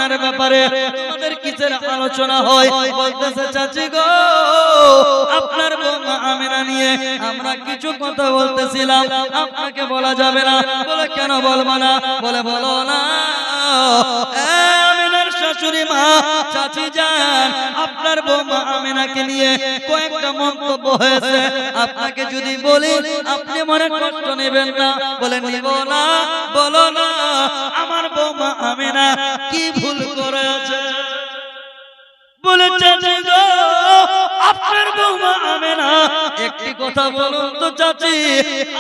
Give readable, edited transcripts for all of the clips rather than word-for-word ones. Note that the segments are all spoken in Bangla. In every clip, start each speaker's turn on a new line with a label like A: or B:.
A: আমেনার ব্যাপারে তোমাদের কিসের আলোচনা হয়? বলতেছে চাচি গো, আপনার বৌমা আমেনা নিয়ে আমরা কিছু কথা বলতেছিলাম, আপনাকে বলা যাবে না। বলে কেন বলবো না? বলে বলো না। আমেনার শাশুড়ি মা, চাচি যান, আপনার বৌমা আমেনাকে নিয়ে কয়েকটা মন্তব্য হয়েছে, আপনাকে যদি বলি আপনি মনে কষ্ট নেবেন না? বলে নিব না। বলো না, আমার বৌমা আমেনা কি ভুল করেছে? বলে চাচি গো, আপনার বৌমা আমেনা একটি কথা বলুন তো চাচি,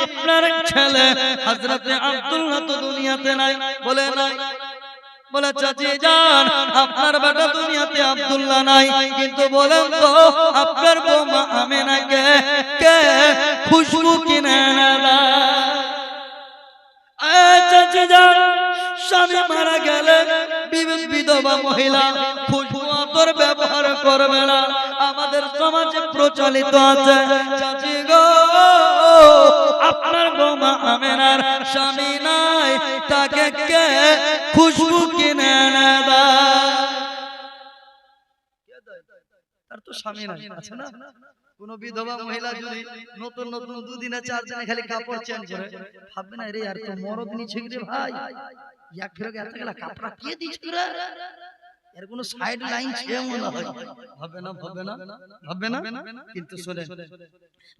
A: আপনার ছেলে হযরতে আব্দুল্লাহ তো দুনিয়াতে নাই? বলে নাই। বলে চাচি যান, আপনার বেটা দুনিয়াতে আব্দুল্লাহ নাই, কিন্তু বলেন তো আপনার বৌমা আমেনাকে কে খুশবু কিনে এনে দেয়? চাচি যান, স্বামী মারা গেলে বিধবা মহিলা খুশবু আতর ব্যবহার করবে না, আমাদের সমাজে প্রচলিত আছে। চাচি গো, আপনার বৌমা আমেনার স্বামী নাই, তাকে কে খুশবু কিনে এনে দেয়? তার তো স্বামী নাই, আছে না? কোন বিধবা মহিলা যদি নতুন নতুন দুদিনে চার দিনে খালি কাপড় চেঞ্জ করে, ভাববে না রে আর তো মরদ নিছে রে ভাই, এক ফেরকে এত গেলা কাপড় কে দিছে রে, এর কোন সাইড লাইন ছে মনে হয়? হবে না, হবে না, হবে না। কিন্তু শুনে,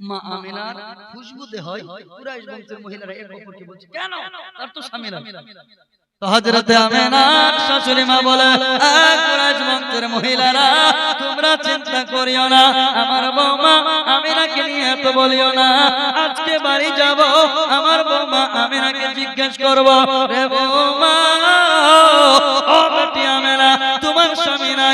A: মা আমেনার খুশবু দে হয় কুরাইশ বংশের মহিলারা এক অপরকে বলছে কেন? তার তো স্বামী নাই। তো হযরতে আমেনার শাশুড়ি মা বলে, কুরাইশ বংশের মহিলারা তোমরা চিন্তা করিও না, আমার বৌমা আমেনাকে নিয়ে তো বলিও না। আজকে বাড়ি যাব, আমার বৌমা আমেনাকে জিজ্ঞেস করব, রে বৌমা, ও বেটি আমেনা, তোমার স্বামী নাই?